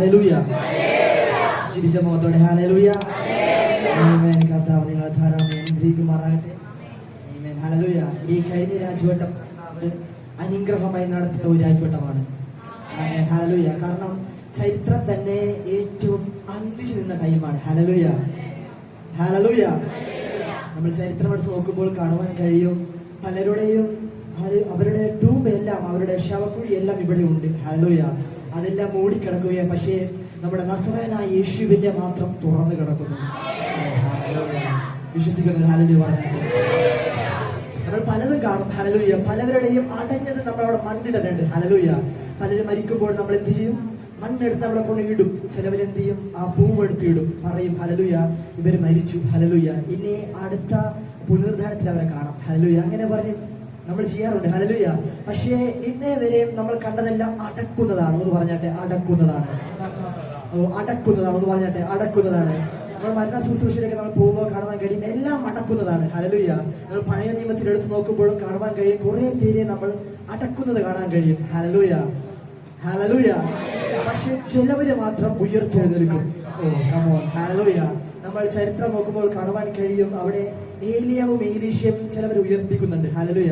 Hallelujah. ചിരിച്ച മുഖത്തോടെ hallelujah. ആമേൻ. കർത്താവ് നിങ്ങളെ ധാരാളം അനുഗ്രഹിക്കുമാറാകട്ടെ. ആമേൻ. ഹല്ലേലൂയ. ഈ കഴിഞ്ഞ രാജവട്ടം അനുഗ്രഹമായി നടത്തിയ ഒരു രാജവട്ടമാണ്. ആമേൻ. ഹല്ലേലൂയ. കാരണം ചരിത്രം തന്നെ ഏറ്റവും അന്തിച്ചു നിന്ന ടൈമാണ്. ഹല്ലേലൂയ. ഹല്ലേലൂയ. നമ്മൾ ചരിത്രം എടുത്ത് നോക്കുമ്പോൾ കാണുവാൻ കഴിയും പലരുടെയും അവരുടെ ടൂമ്പ് എല്ലാം, അവരുടെ ശവക്കുഴി എല്ലാം ഇവിടെ ഉണ്ട്. ഹല്ലേലൂയ. അതെല്ലാം മൂടിക്കിടക്കുകയാണ്. പക്ഷേ നമ്മുടെ നസറേയനായ യേശുവിന്റെ മാത്രം തുറന്നു കിടക്കുന്നു. വിശ്വസിക്കുന്നവർ ഹല്ലേലൂയ പറഞ്ഞു. നമ്മൾ പലതും കാണും. ഹല്ലേലൂയ. പലവരുടെയും അടഞ്ഞത് നമ്മൾ അവിടെ മണ്ണിടുന്നുണ്ട്. ഹല്ലേലൂയ. പലരും മരിക്കുമ്പോൾ നമ്മൾ എന്ത് ചെയ്യും? മണ്ണെടുത്ത് നമ്മളെ കൊണ്ട് ഇടും. ചിലവരെന്ത് ചെയ്യും? ആ പൂവെടുത്ത് ഇടും. പറയും ഹല്ലേലൂയ ഇവർ മരിച്ചു. ഹല്ലേലൂയ. ഇനി അടുത്ത പുനരുദ്ധാനത്തിൽ അവരെ കാണാം. ഹല്ലേലൂയ. അങ്ങനെ പറഞ്ഞ് നമ്മൾ ചെയ്യാറുണ്ട്. ഹല്ലേലൂയ. പക്ഷേ ഇന്നേ വരെയും നമ്മൾ കണ്ടതെല്ലാം അടക്കുന്നതാണ്. എന്ന് പറഞ്ഞാട്ടെ അടക്കുന്നതാണ്. അടക്കുന്നതാണ്. എന്ന് പറഞ്ഞാട്ടെ അടക്കുന്നതാണ്. നമ്മൾ മരണ ശുശ്രൂഷയിലേക്ക് നമ്മൾ പോകുമ്പോൾ കാണുവാൻ കഴിയും എല്ലാം അടക്കുന്നതാണ്. ഹല്ലേലൂയ. നമ്മൾ പഴയ നിയമത്തിൽ എടുത്ത് നോക്കുമ്പോഴും കാണുവാൻ കഴിയും കുറെ പേരെ നമ്മൾ അടക്കുന്നത് കാണാൻ കഴിയും. ഹല്ലേലൂയ. ഹല്ലേലൂയ. പക്ഷെ ചിലവര് മാത്രം ഉയർത്തെഴുന്നേൽക്കും. ഓ കം ഓൺ. ഹല്ലേലൂയ. നമ്മൾ ചരിത്രം നോക്കുമ്പോൾ കാണുവാൻ കഴിയും അവിടെ ഏലിയാവും എലീശയും ചിലവരെ ഉയർപ്പിക്കുന്നുണ്ട്. ഹല്ലേലൂയ.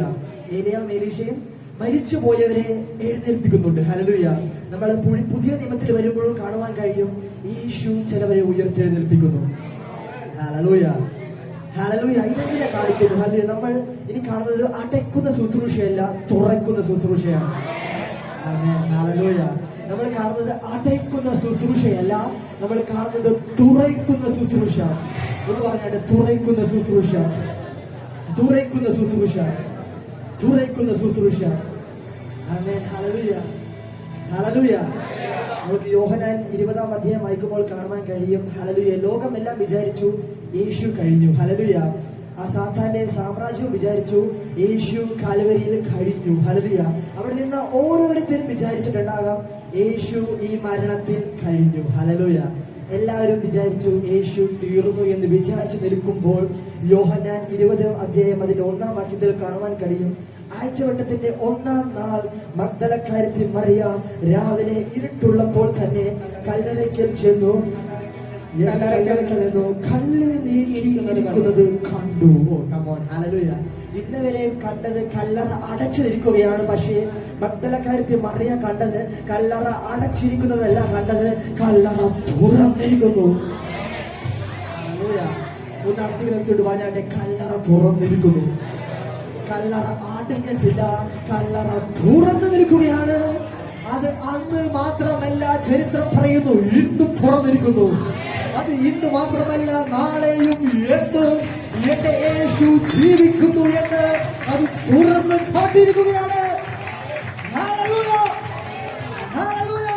ഏലിയാവും എലീശയും മരിച്ചു പോയവരെ എഴുന്നേൽപ്പിക്കുന്നുണ്ട്. ഹല്ലേലൂയ. നമ്മൾ പുതിയ നിയമത്തിൽ വരുമ്പോഴും കാണുവാൻ കഴിയും യേശു ചിലവരെ ഉയർത്തെഴുന്നേൽപ്പിക്കുന്നു. ഹല്ലേലൂയ. ഹല്ലേലൂയ. ഇതെങ്ങനെ കാണിക്കുന്നു? ഹല്ലേലൂയ. നമ്മൾ ഇനി കാണുന്നത് അടയ്ക്കുന്ന ശുശ്രൂഷയല്ല, തുറക്കുന്ന ശുശ്രൂഷയാണ്. ആമേൻ. ഹല്ലേലൂയ. നമ്മൾ കാണുന്നത് അടയ്ക്കുന്ന ശുശ്രൂഷയല്ല, നമ്മൾ കാണുന്നത് തുറയ്ക്കുന്ന ശുശ്രൂഷ. എന്ന് പറഞ്ഞാൽ തുറയ്ക്കുന്ന ശുശ്രൂഷ, തുറയ്ക്കുന്ന ശുശ്രൂഷ, തുറയ്ക്കുന്ന ശുശ്രൂഷ. ആമേൻ. ഹല്ലേലൂയ. ഹല്ലേലൂയ. നമുക്ക് യോഹന്നാൻ 20-ാം അധ്യായം വായിക്കുമ്പോൾ കാണുവാൻ കഴിയും. ഹല്ലേലൂയ. ലോകമെല്ലാം വിചാരിച്ചു യേശു കഴിഞ്ഞു. ഹല്ലേലൂയ. ആ സാത്താന്റെ സാമ്രാജ്യവും വിചാരിച്ചു യേശു കാൽവരിയിൽ കഴിഞ്ഞു. ഹല്ലേലൂയ. അവിടെ നിന്ന് ഓരോരുത്തരും വിചാരിച്ചിട്ടുണ്ടാകാം യേശു ഈ മരണത്തിൽ കഴിഞ്ഞു. ഹല്ലേലൂയ. എല്ലാവരും വിചാരിച്ചു യേശു തീർന്നു എന്ന് വിചാരിച്ചു നിൽക്കുമ്പോൾ യോഹന്നാൻ 20-ാം അധ്യായം അതിന്റെ 1-ാം വാക്യത്തിൽ കാണുവാൻ കഴിയും ആഴ്ചവട്ടത്തിന്റെ 1-ാം നാൾ മഗ്ദലക്കാരത്തി മറിയാം രാവിലെ ഇരുട്ടുള്ളപ്പോൾ തന്നെ കല്ലറയ്ക്കൽ ചെന്നു കല്ല് നീക്കിയിരിക്കുന്നത് കണ്ടു. ഇന്നവരെ കണ്ടത് കല്ലറ അടച്ചിരിക്കുകയാണ്. പക്ഷേ മഗ്ദലക്കാരത്തി മറിയാം കണ്ടത് കല്ലറ അടച്ചിരിക്കുന്നതല്ല, കണ്ടത് കല്ലറ തുറന്നിരിക്കുന്നു. ഒന്നടുത്തോട്ട് പറഞ്ഞാട്ടെ കല്ലറ തുറന്നിരിക്കുന്നു. കല്ലറ അടഞ്ഞിട്ടില്ല, കല്ലറ തുറന്നു നിൽക്കുകയാണ്. അത് അന്ന് മാത്രമല്ല, ചരിത്രം പറയുന്നു ഇന്നും തുറന്നിരിക്കുന്നു. അത് ഇന്ന് മാത്രമല്ല, നാളെയും എന്നും എന്റെ യേശു ജീവിക്കുന്നു എന്ന് അത് തുറന്ന് കാട്ടിയിരിക്കുകയാണ്. ഹല്ലേലൂയ. ഹല്ലേലൂയ.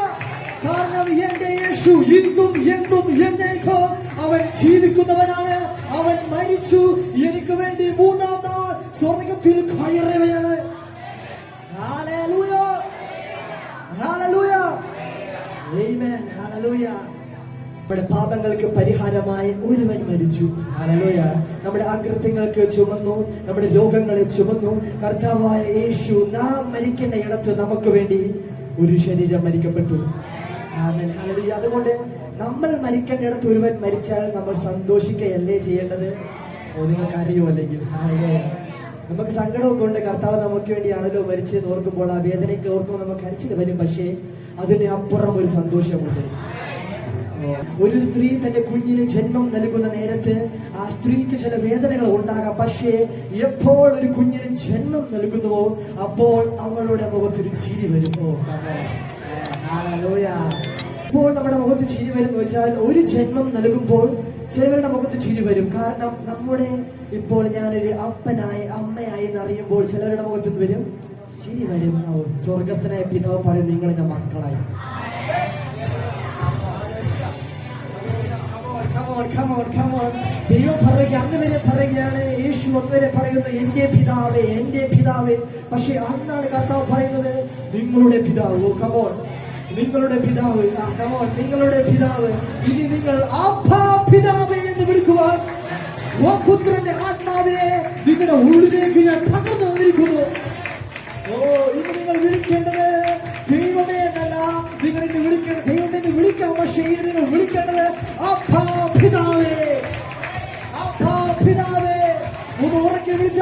കാരണം എന്റെ യേശു ഇന്നും എന്നും എന്നേക്കും അവൻ ജീവിക്കുന്നവനാണ്. അവൻ മരിച്ചു എനിക്ക് വേണ്ടി 3-ാം നാൾ സ്വർഗ്ഗത്തിൽ കയറിയവയാണ്. ഹല്ലേലൂയ. ഹല്ലേലൂയ. ആമേൻ. ഹല്ലേലൂയ. നമ്മുടെ പാപങ്ങൾക്ക് പരിഹാരമായി ഒരുവൻ മരിച്ചു. ഹല്ലേലൂയ. നമ്മുടെ അകൃത്യങ്ങൾക്ക് ചുമന്നു, നമ്മുടെ രോഗങ്ങളെ ചുമന്നു. കർത്താവായ യേശു നാം മരിക്കേണ്ട ഇടത്ത് നമുക്ക് വേണ്ടി ഒരു ശരീരം മരിക്കപ്പെട്ടു. ആമേൻ. ഹല്ലേലൂയ. അതുകൊണ്ട് നമ്മൾ മരിക്കേണ്ട ഇടത്ത് ഒരുവൻ മരിച്ചാൽ നമ്മൾ സന്തോഷിക്കുകയല്ലേ ചെയ്യേണ്ടത്? നിങ്ങൾക്ക് അറിയോ? അല്ലെങ്കിൽ നമുക്ക് സങ്കടമൊക്കെ ഉണ്ട്. കർത്താവ് നമുക്ക് വേണ്ടിയാണല്ലോ മരിച്ചതെന്ന് ഓർക്കുമ്പോൾ ആ വേദനയ്ക്ക് ഓർക്കുമ്പോൾ നമുക്ക് കരച്ചിൽ വരും. പക്ഷേ അതിന് അപ്പുറം ഒരു സന്തോഷമുണ്ട്. ഒരു സ്ത്രീ തന്റെ കുഞ്ഞിന് ജന്മം നൽകുന്ന നേരത്ത് ആ സ്ത്രീക്ക് ചില വേദനകൾ ഉണ്ടാകാം. പക്ഷേ എപ്പോൾ ഒരു കുഞ്ഞിന് ജന്മം നൽകുന്നുവോ അപ്പോൾ അവളുടെ മുഖത്തൊരു ചിരി വരുമോ? ഇപ്പോൾ നമ്മുടെ മുഖത്ത് ചിരി വരുമെന്ന് വെച്ചാൽ ഒരു ജന്മം നൽകുമ്പോൾ ചിലവരുടെ മുഖത്ത് ചിരി വരും. കാരണം നമ്മുടെ ഇപ്പോൾ ഞാനൊരു അപ്പനായി അമ്മയായി എന്നറിയുമ്പോൾ ചിലവരുടെ മുഖത്ത് വരും ചിരി വരും. സ്വർഗസ്ഥനായ പിതാവ് പറയും നിങ്ങൾ എന്റെ മക്കളായി. ദൈവം പറയുക അങ്ങനെ പറയുകയാണ്. യേശു അങ്ങനെ പറയുന്നു എന്റെ പിതാവേ, എന്റെ പിതാവേ. പക്ഷെ അന്നാണ് കർത്താവ് പറയുന്നത് നിങ്ങളുടെ പിതാവ്. കമോൺ, നിങ്ങളുടെ പിതാവ്. കമോൺ, നിങ്ങളുടെ പിതാവ്. ഇനി നിങ്ങൾ അപ്പാ പിതാവേ എന്ന് വിളിക്കുവാൻ സ്വപുത്രന്റെ ആത്മാവിനെ നിങ്ങളുടെ ഉള്ളിലേക്ക് ഞാൻ പകർന്നു വന്നിരിക്കുന്നു. ഇന്ന് നിങ്ങൾ വിളിക്കേണ്ടത് ദൈവമേ എന്നല്ല, നിങ്ങൾ ഇന്ന് വിളിക്കേണ്ട ദൈവം എന്ന് വിളിക്കാൻ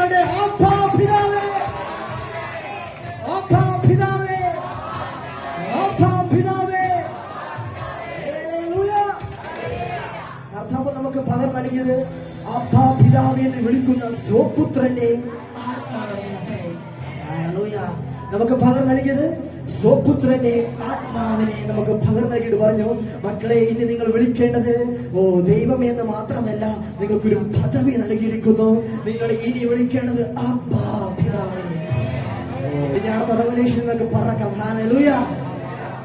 പറഞ്ഞേ അപ്പാ പിതാവേ, അപ്പാ പിതാവേ, അപ്പാ പിതാവേ. ഹല്ലേലൂയ. കർത്താവ് നമുക്ക് പകർന്നു നൽകിയത് അപ്പാ പിതാവേ എന്ന് വിളിക്കുന്ന സ്വപുത്രന്റെ ആത്മാവിനെ. ഹല്ലേലൂയ. നമുക്ക് പകർന്നു നൽകിയത് സ്വപുത്രന്റെ ആത്മാവിനെ നമുക്ക് പകർന്നു നൽകിയിട്ട് പറഞ്ഞു, മക്കളെ ഇനി നിങ്ങൾ വിളിക്കേണ്ടത് ദൈവമേ എന്ന് മാത്രമല്ല, നിങ്ങൾക്കൊരു പദവി നൽകിയിരിക്കുന്നു. നിങ്ങൾ ഇനി വിളിക്കേണ്ടത് അപ്പാ പിതാവേ. ഇനിയാണ് റെവലേഷൻ എന്നൊക്കെ പറക്കാം. ഹല്ലേലൂയ,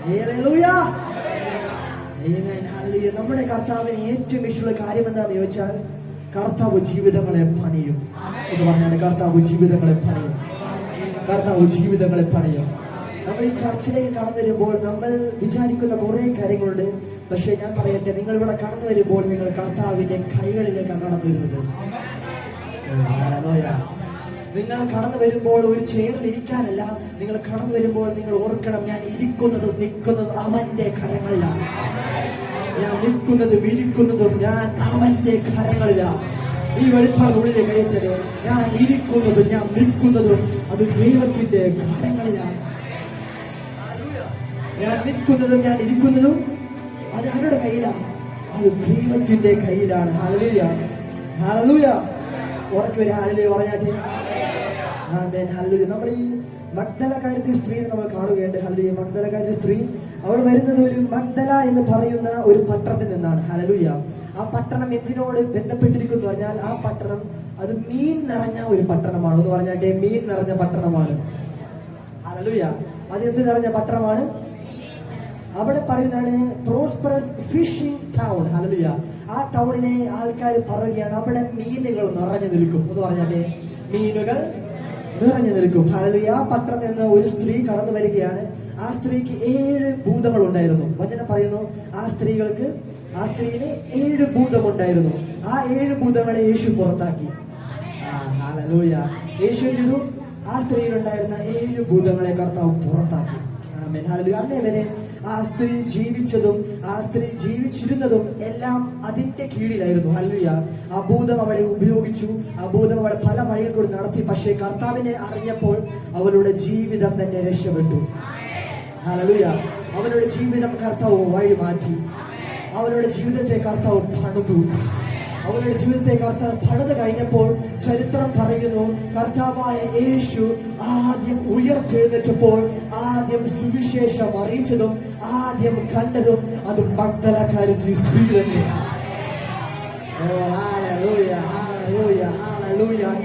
ഹല്ലേലൂയ, ആമേൻ, ഹല്ലേലൂയ. നമ്മുടെ കർത്താവിന് ഏറ്റവും ഇഷ്ടമുള്ള കാര്യം എന്താണെന്ന് ചോദിച്ചാൽ, കർത്താവ് ജീവിതങ്ങളെ പണിയും എന്ന് പറഞ്ഞാൽ, കർത്താവ് ജീവിതങ്ങളെ പണിയും, കർത്താവ് ജീവിതങ്ങളെ പണിയും. നമ്മൾ ഈ ചർച്ചിലേക്ക് കടന്നു വരുമ്പോൾ നമ്മൾ വിചാരിക്കുന്ന കുറെ കാര്യങ്ങളുണ്ട്. പക്ഷെ ഞാൻ പറയട്ടെ, നിങ്ങൾ ഇവിടെ കടന്നു വരുമ്പോൾ നിങ്ങൾ കർത്താവിന്റെ കൈകളിലേക്കാണ് കടന്നു വരുന്നത്. നിങ്ങൾ കടന്നു വരുമ്പോൾ ഒരു ചെയറിൽ ഇരിക്കാനല്ല, നിങ്ങൾ കടന്നു വരുമ്പോൾ നിങ്ങൾ ഓർക്കണം, ഞാൻ ഇരിക്കുന്നതും നിൽക്കുന്നതും അവന്റെ കരങ്ങളിലാണ്. ഞാൻ നിൽക്കുന്നതും ഇരിക്കുന്നതും ഞാൻ അവന്റെ കരങ്ങളിലാണ്. ഈ വെളിപ്പാട് ഉള്ളിലെ കഴിച്ചത്, ഞാൻ ഇരിക്കുന്നതും ഞാൻ നിൽക്കുന്നതും അത് ദൈവത്തിന്റെ കരങ്ങളിലാണ്. ഞാൻ നിൽക്കുന്നതും ഞാൻ ഇരിക്കുന്നതും അത് ആരുടെ കയ്യിലാണ്? അത് ദൈവത്തിന്റെ കയ്യിലാണ്. Hallelujah, hallelujah. ഉറക്കെ ഒരു ഹല്ലേലൂയ പറഞ്ഞാട്ടെ. ആമേൻ, ഹല്ലേലൂയ. നമ്മൾ ഈ മഗ്ദലക്കാരത്തി സ്ത്രീയെ നമ്മൾ കാണുകയുണ്ട്. ഹല്ലേലൂയ. മഗ്ദലക്കാരത്തി സ്ത്രീ അവൾ വരുന്നത് ഒരു മഗ്ദല എന്ന് പറയുന്ന ഒരു പട്ടണത്തിൽ നിന്നാണ്. ഹല്ലേലൂയ. ആ പട്ടണം എന്തിനോട് ബന്ധപ്പെട്ടിരിക്കുന്നു പറഞ്ഞാൽ, ആ പട്ടണം അത് മീൻ നിറഞ്ഞ ഒരു പട്ടണമാണ്. എന്ന് പറഞ്ഞാട്ടെ, മീൻ നിറഞ്ഞ പട്ടണമാണ്. ഹല്ലേലൂയ. അത് എന്ത് നിറഞ്ഞ പട്ടണമാണ്? അവിടെ പറയുന്നതാണ് പ്രോസ്പെറസ് ഫിഷിംഗ് ടൗൺ. ഹല്ലേലൂയ. ആ ടൗണിനെ ആൾക്കാർ പറയുകയാണ്, അവിടെ മീനുകൾ നിറഞ്ഞു നിൽക്കും. എന്ന് പറഞ്ഞാട്ടെ, മീനുകൾ നിറഞ്ഞു നിൽക്കും. ഹല്ലേലൂയ. ആ പട്ടണത്തിൽ നിന്ന് ഒരു സ്ത്രീ കടന്നു വരികയാണ്. ആ സ്ത്രീക്ക് 7 ഭൂതങ്ങൾ ഉണ്ടായിരുന്നു. വചനം പറയുന്നു, ആ സ്ത്രീന് 7 ഭൂതം ഉണ്ടായിരുന്നു. ആ 7 ഭൂതങ്ങളെ യേശു പുറത്താക്കി. ഹല്ലേലൂയ. യേശു എന്ത് ചെയ്തു? ആ സ്ത്രീയിലുണ്ടായിരുന്ന 7 ഭൂതങ്ങളെ കർത്താവ് പുറത്താക്കി. ആമേൻ, ഹല്ലേലൂയ. അന്നേ വരെ ആ സ്ത്രീ ജീവിച്ചതും ആ സ്ത്രീ ജീവിച്ചിരുന്നതും എല്ലാം അതിന്റെ കീഴിലായിരുന്നു. ഹല്ലേലൂയ. ആ ഭൂതം അവളെ ഉപയോഗിച്ചു, ആ ഭൂതം അവളെ പല വഴികൾ കൂടി നടത്തി. പക്ഷേ കർത്താവിനെ അറിഞ്ഞപ്പോൾ അവളുടെ ജീവിതം തന്നെ രക്ഷപ്പെട്ടു. ഹല്ലേലൂയ. അവളുടെ ജീവിതം കർത്താവ് വഴി മാറ്റി. അവളുടെ ജീവിതത്തെ കർത്താവ് പണിതു. അവളുടെ ജീവിതത്തെ കർത്താവ് പണിത് കഴിഞ്ഞപ്പോൾ ചരിത്രം പറയുന്നു, കർത്താവായ യേശു ആദ്യം ഉയർത്തെഴുന്നേറ്റപ്പോൾ ആദ്യം സുവിശേഷം അറിയിച്ചതും ആദ്യം കണ്ടതും അത് മഗ്ദലക്കാരത്തി സ്ത്രീ തന്നെയാണ്.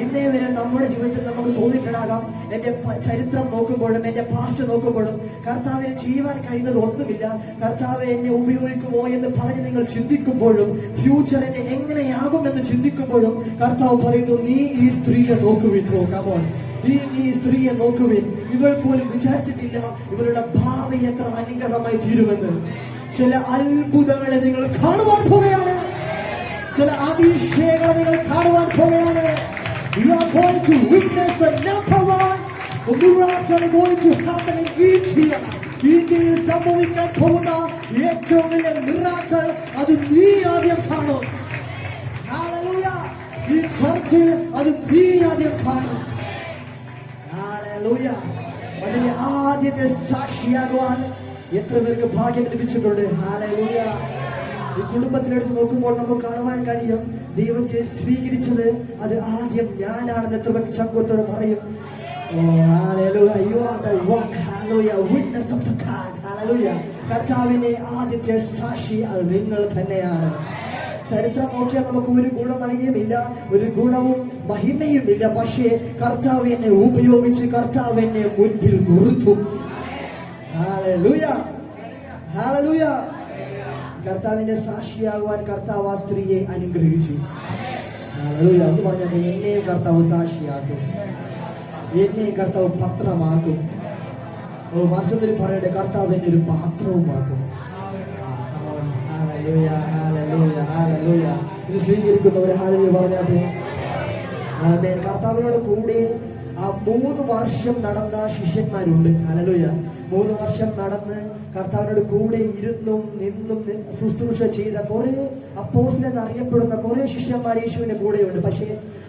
ഇന്നേ വരെ നമ്മുടെ ജീവിതത്തിൽ നമുക്ക് തോന്നിയിട്ടുണ്ടാകാം, എന്റെ ചരിത്രം നോക്കുമ്പോഴും എന്റെ പാസ്റ്റ് നോക്കുമ്പോഴും കർത്താവിന് ചെയ്യുവാൻ കഴിയുന്നത് ഒന്നുമില്ല, കർത്താവ് എന്നെ ഉപയോഗിക്കുമോ എന്ന് പറഞ്ഞ് നിങ്ങൾ ചിന്തിക്കുമ്പോഴും, ഫ്യൂച്ചർ എന്നെ എങ്ങനെയാകുമെന്ന് ചിന്തിക്കുമ്പോഴും കർത്താവ് പറയുന്നു, നീ ഈ സ്ത്രീയെ നോക്കുവിൻ. ഈ സ്ത്രീയെ നോക്കുവിൻ. ഇവൾ പോലും വിചാരിച്ചിട്ടില്ല ഇവളുടെ ഭാവി എത്ര അനുഗ്രഹമായി തീരുമെന്ന്. ചില അത്ഭുതങ്ങളെ നിങ്ങൾ കാണുവാൻ പോവുകയാണ്. ചില അതിശയങ്ങളെ നിങ്ങൾ കാണുവാൻ പോവുകയാണ്. You are going to witness the number one miracle going to happen in India. ഇന്ത്യയിൽ സംഭവിക്കാൻ പോകുന്ന ഏറ്റവും വലിയ മിറാക്കിൾ അത് നീ ആദ്യം കാണും. ഹല്ലേലൂയ. ഈ ചർച്ചിൽ അത് നീ ആദ്യം കാണും. ഹല്ലേലൂയ. അതിന്റെ ആദ്യത്തെ സാക്ഷിയാകുവാൻ എത്ര പേർക്ക് ഭാഗ്യം ലഭിച്ചിട്ടുണ്ട്. ഹല്ലേലൂയ. ഈ കുടുംബത്തിലെടുത്ത് നോക്കുമ്പോൾ നമുക്ക് കാണുവാൻ കഴിയും, ദൈവത്തെ സ്വീകരിച്ചത് അത് ആദ്യം ഞാനാണെന്ന് എത്ര പേർക്ക് ചങ്കുവത്തോട് പറയും. കർത്താവിന്റെ ആദ്യത്തെ സാക്ഷി അത് നിങ്ങൾ തന്നെയാണ്. ചരിത്രം നോക്കിയാൽ നമുക്ക് ഒരു ഗുണമണിയുമില്ല, ഒരു ഗുണവും മഹിമയും ഇല്ല. പക്ഷേ കർത്താവ് എന്നെ ഉപയോഗിച്ച് കർത്താവ് എന്നെ മുൻപിൽ നിർത്തും. Hallelujah, hallelujah. കർത്താവിന്റെ സാക്ഷിയാകുവാൻ കർത്താവ് ആ സ്ത്രീയെ അനുഗ്രഹിച്ചു. ഹല്ലേലൂയ. എന്ന് പറഞ്ഞാൽ എന്നെയും കർത്താവ് സാക്ഷിയാക്കും, എന്നെയും കർത്താവ് പത്രമാക്കും. വർഷത്തിൽ പറയട്ടെ, കർത്താവ് എന്നെ ഒരു പാത്രവുമാക്കും. Hallelujah, hallelujah, hallelujah. ഇത് സ്വീകരിക്കുന്നവരെ ഹല്ലേലൂയ പറഞ്ഞാട്ടെ. ആമേൻ. കർത്താവിനോട് കൂടെ ആ 3 വർഷം നടന്ന ശിഷ്യന്മാരുണ്ട്. ഹല്ലേലൂയ. 3 വർഷം നടന്ന് കർത്താവിനോട് കൂടെ ഇരുന്നും നിന്നും ശുശ്രൂഷ ചെയ്ത കുറെ അപ്പോസ്തലൻ അറിയപ്പെടുന്ന കുറെ ശിഷ്യന്മാർ യേശുവിന്റെ കൂടെയുണ്ട്. പക്ഷേ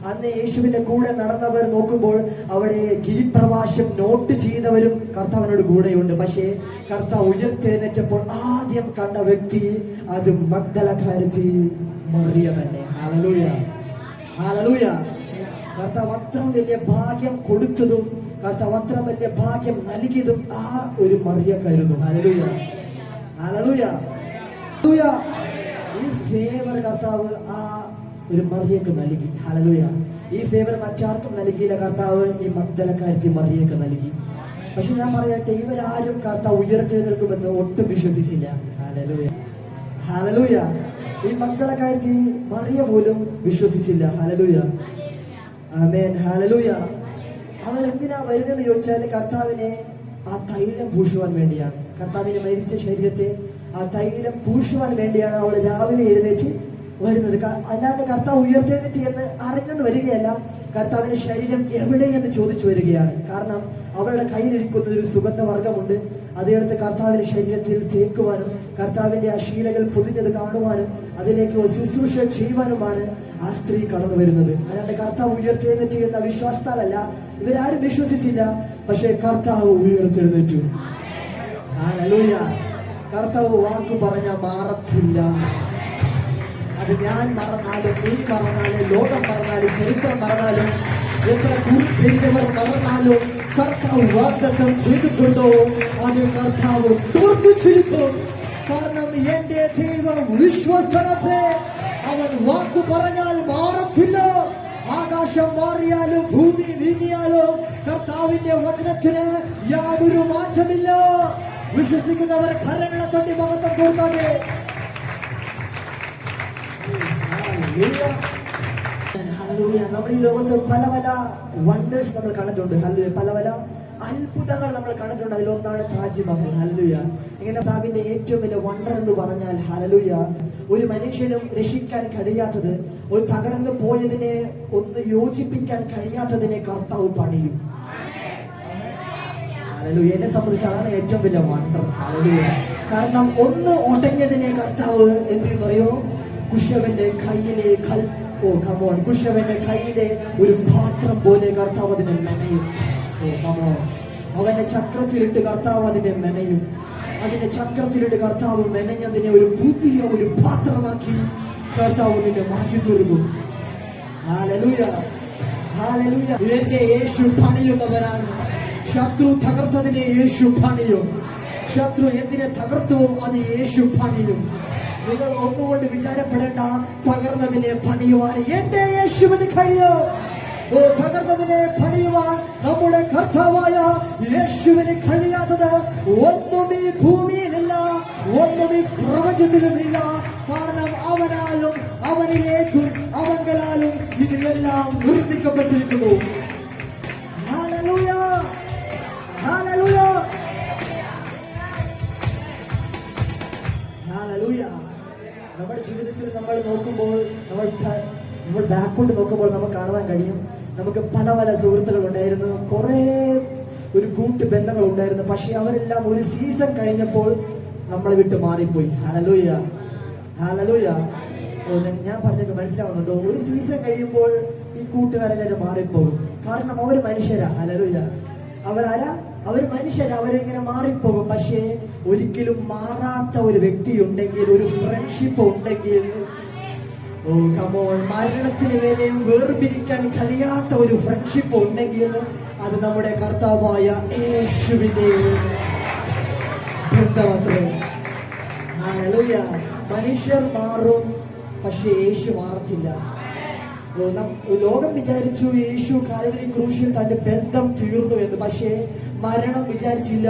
അന്ന് യേശുവിന്റെ കൂടെ നടന്നവർ നോക്കുമ്പോൾ അവിടെ ഗിരിപ്രവാസം നോട്ട് ചെയ്തവരും കർത്താവിനോട് കൂടെയുണ്ട്. പക്ഷേ കർത്താവ് ഉയർത്തെഴുന്നേറ്റപ്പോൾ ആദ്യം കണ്ട വ്യക്തി അത് മഗ്ദലക്കാരത്തി മറിയ തന്നെ. Hallelujah, hallelujah. കർത്താവ് അത്ര വലിയ ഭാഗ്യം കൊടുത്തതും കർത്താവ് അത്ര വലിയ ഭാഗ്യം നൽകിയതും ആ ഒരു മറിയക്കായിരുന്നു. Hallelujah, hallelujah, hallelujah. ഈ ഫേവർ കർത്താവ് ആ ഒരു മറിയക്ക് നൽകി. ഹല്ലേലൂയ. ഈ ഫേവർ മറ്റാർക്കും നൽകിയില്ല, കർത്താവ് ഈ മഗ്ദലക്കാരത്തി മറിയക്ക് നൽകി. പക്ഷെ ഞാൻ പറയട്ടെ, ഇവരാരും കർത്താവ് ഉയർത്തെഴുന്നേൽക്കുമെന്ന് ഒട്ടും വിശ്വസിച്ചില്ല. Hallelujah, hallelujah. ഈ മഗ്ദലക്കാരത്തി മറിയ പോലും വിശ്വസിച്ചില്ല. ഹല്ലേലൂയ, ആമേൻ, ഹല്ലേലൂയ. അവൾ എന്തിനാ വരുന്നതെന്ന് ചോദിച്ചാൽ കർത്താവിനെ ആ തൈലം പൂശുവാൻ വേണ്ടിയാണ്. കർത്താവിന്റെ മരിച്ച ശരീരത്തെ ആ തൈലം പൂശുവാൻ വേണ്ടിയാണ് അവൾ രാവിലെ എഴുന്നേറ്റ് വരുന്നത്. അല്ലാണ്ട് കർത്താവ് ഉയർത്തെഴുന്നേറ്റ് എന്ന് അറിഞ്ഞുകൊണ്ട് വരികയല്ല, കർത്താവിന്റെ ശരീരം എവിടെയെന്ന് ചോദിച്ചു വരികയാണ്. കാരണം അവളുടെ കയ്യിലിരിക്കുന്നത് ഒരു സുഗന്ധവർഗമുണ്ട്. അതെടുത്ത് കർത്താവിന്റെ ശരീരത്തിൽ തേക്കുവാനും കർത്താവിന്റെ ആ ശീലകൾ പൊതിഞ്ഞത് കാണുവാനും അതിലേക്ക് ശുശ്രൂഷ ചെയ്യുവാനുമാണ് ആ സ്ത്രീ കടന്നു വരുന്നത്. അല്ലാണ്ട് കർത്താവ് ഉയർത്തെഴുന്നേറ്റ് എന്ന വിശ്വാസത്താലല്ല. ഇവരാരും വിശ്വസിച്ചില്ല, പക്ഷെ കർത്താവ് ഉയർത്തെഴുന്നേറ്റു. ഹല്ലേലൂയ. കർത്താവ് വാക്കു പറഞ്ഞാൽ മാറത്തില്ല. അത് ഞാൻ മറന്നാലും നീ മറന്നാലും ലോകം മറന്നാലും ചരിത്രം മറന്നാലും എത്ര കുറിച്ചവർ മറന്നാലും കർത്താവ് വാഗ്ദത്തം ചെയ്തിട്ടുണ്ടോ അത് കർത്താവ് തോർപ്പിച്ചിരിക്കും. കാരണം എന്റെ ദൈവം വിശ്വസ്തനത്തെ, അവൻ വാക്കു പറഞ്ഞാൽ മാറത്തില്ല. ആകാശം മാറിയാലും ഭൂമി നീങ്ങിയാലും കർത്താവിന്റെ വചനത്തിന് യാതൊരു മാറ്റമില്ല. വിശ്വസിക്കുന്നവരെ കരങ്ങളെ തൊട്ടി മഹത്വം കൊടുത്താലേ. നമ്മൾ ഈ ലോകത്ത് പല പല വണ്ടേഴ്സ് നമ്മൾ കണ്ടിട്ടുണ്ട്. ഹല്ലേലൂയ. പല പല അത്ഭുതങ്ങൾ നമ്മൾ കണ്ടിട്ടുണ്ട്. അതിലൊന്നാണ് താജ്മഹൽ. ഹല്ലേലൂയ. ഇങ്ങനെ താവിന്റെ ഏറ്റവും വലിയ വണ്ടർ എന്ന് പറഞ്ഞാൽ ഹല്ലേലൂയ, ഒരു മനുഷ്യനും രക്ഷിക്കാൻ കഴിയാത്തത്, ഒരു തകർന്നു പോയതിനെ ഒന്ന് യോജിപ്പിക്കാൻ കഴിയാത്തതിനെ കർത്താവ് പണിയും. ഹല്ലേലൂയ. എന്നെ സംബന്ധിച്ച് അതാണ് ഏറ്റവും വലിയ വണ്ടർ. ഹല്ലേലൂയ. കാരണം ഒന്ന് ഉടഞ്ഞതിനെ കർത്താവ് എന്ത് പറയോ, കുശവന്റെ കയ്യിലെ കുശവന്റെ കയ്യിലെ ഒരു പാത്രം പോലെ കർത്താവ് അതിനെ മെനയും. അവന്റെ ചക്രത്തിലിട്ട് കർത്താവ് അതിനെ മെനയും. അതിന്റെ ചക്രത്തിലിട്ട് കർത്താവ് മെനഞ്ഞതിനെ ഒരു പുതിയ ഒരു പാത്രമാക്കി കർത്താവ് നിന്നെ മാറ്റി തീർക്കും. Hallelujah, hallelujah. എന്റെ യേശു പണിയുന്നവരാണ്. ശത്രു തകർത്തതിനെ യേശു പണിയും. ശത്രു എന്തിനെ തകർത്തുവോ അത് യേശു പണിയും. നിങ്ങൾ ഒന്നുകൊണ്ട് വിചാരപ്പെടേണ്ട, തകർന്നതിനെ പണിയുവാൻ എന്റെ യേശുവിന് കഴിയും. തകർന്നതിനെ പണിയുവാൻ നമ്മുടെ കർത്താവായ യേശുവിന് കഴിയാത്തത് ഒന്നും ഈ ഭൂമിയിലില്ല, ഒന്നും ഈ പ്രപഞ്ചത്തിലുമില്ല. കാരണം അവനാലും അവനിലേക്കും അവങ്കലാലും ഇതിലെല്ലാം നിർമ്മിക്കപ്പെട്ടിരിക്കുന്നു. Hallelujah, hallelujah, hallelujah. നമ്മുടെ ജീവിതത്തിൽ നമ്മൾ നോക്കുമ്പോൾ, നമ്മൾ ബാക്കോട്ട് നോക്കുമ്പോൾ നമുക്ക് കാണുവാൻ കഴിയും, നമുക്ക് പല പല സുഹൃത്തുക്കൾ ഉണ്ടായിരുന്നു, കുറെ ഒരു കൂട്ട് ബന്ധങ്ങൾ ഉണ്ടായിരുന്നു. പക്ഷെ അവരെല്ലാം ഒരു സീസൺ കഴിഞ്ഞപ്പോൾ നമ്മളെ വിട്ട് മാറിപ്പോയി. Hallelujah, hallelujah. ഞാൻ പറഞ്ഞത് മനസ്സിലാവുന്നുണ്ടോ? ഒരു സീസൺ കഴിയുമ്പോൾ ഈ കൂട്ടുകാരെല്ലാവരും മാറിപ്പോകും. കാരണം അവർ മനുഷ്യരാ. ഹല്ലേലൂയ. അവരാരാ? അവർ മനുഷ്യർ, അവരിങ്ങനെ മാറിപ്പോകും. പക്ഷേ ഒരിക്കലും മാറാത്ത ഒരു വ്യക്തി ഉണ്ടെങ്കിൽ, ഒരു ഫ്രണ്ട്ഷിപ്പ് ഉണ്ടെങ്കിൽ, മരണത്തിന് വരെയും വേർപിരിക്കാൻ കഴിയാത്ത ഒരു ഫ്രണ്ട്ഷിപ്പ് ഉണ്ടെങ്കിൽ അത് നമ്മുടെ കർത്താവായ യേശുവിന്റെ ബന്ധമത്രേ. ഹല്ലേലൂയ. മനുഷ്യർ മാറും, പക്ഷെ യേശു മാറത്തില്ല. ലോകം വിചാരിച്ചു യേശു കാൽവരി ക്രൂശിൽ തന്റെ ബന്ധം തീർന്നു എന്ന്. പക്ഷേ മരണം വിചാരിച്ചില്ല,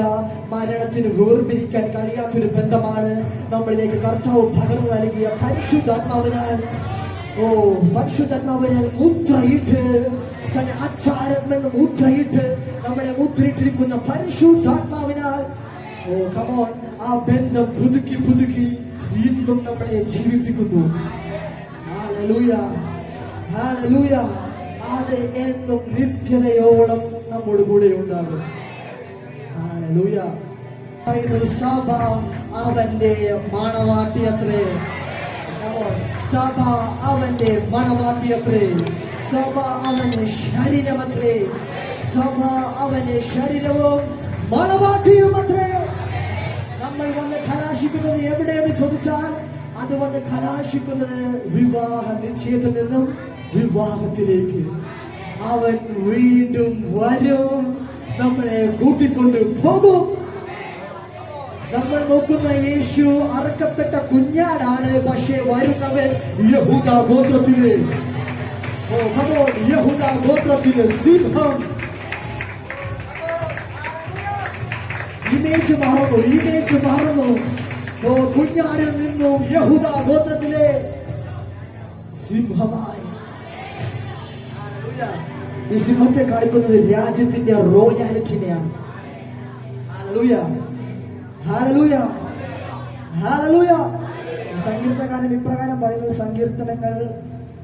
മരണത്തിന് വേർപിരിക്കാൻ കഴിയാത്തൊരു ബന്ധമാണ് നമ്മളിലേക്ക് കർത്താവ് പകർന്നു നൽകിയ പരിശുദ്ധാത്മാവിനാൽ. പരിശുദ്ധാത്മാവിനാൽ മുദ്രയിട്ട്, തന്നെ അച്ചാരം എന്ന് മുദ്രയിട്ട് നമ്മളെ മുദ്രയിട്ടിരിക്കുന്ന പരിശുദ്ധാത്മാവിനാൽ ആ ബന്ധം പുതുക്കി പുതുക്കി ഇന്നും നമ്മളെ ജീവിപ്പിക്കുന്നു. Hallelujah, hallelujah. ആ അത് എന്നും നിത്യതയോളം നമ്മുടെ കൂടെ ഉണ്ടാകും. ഹല്ലേലൂയ. പറയുന്നത് സഭ അവന്റെ മണവാട്ടിയത്രേ. സഭ അവന്റെ മണവാട്ടിയത്രേ. സഭ അവന്റെ ശരീരമത്രേ. സഭ അവന്റെ ശരീരവും മണവാട്ടിയുമത്രേ. നമ്മൾ വന്ന് കലാശിക്കുന്നത് എവിടെയെന്ന് ചോദിച്ചാൽ അത് വന്ന് കലാശിക്കുന്നത് വിവാഹ നിശ്ചയത്തിൽ നിന്നും വിവാഹത്തിലേക്ക്. അവൻ വീണ്ടും വരും, നമ്മളെ കൂട്ടിക്കൊണ്ട് പോകും. നമ്മൾ നോക്കുന്ന യേശു അറക്കപ്പെട്ട കുഞ്ഞാടാണ്, പക്ഷേ വരുന്നവൻ യഹൂദ ഗോത്രത്തിലെ യഹൂദ ഗോത്രത്തിലെ സിംഹം. ഇമേജ് മാറുന്നു. കുഞ്ഞാടിൽ നിന്നും യഹൂദ ഗോത്രത്തിലെ സിംഹമായി. ഈ സിംഹത്തെ കാണിക്കുന്നത് രാജ്യത്തിന്റെ റോയാലിറ്റിനെയാണ്. സങ്കീർത്തനക്കാരൻ ഇപ്രകാരം പറയുന്നത്, സങ്കീർത്തനങ്ങൾ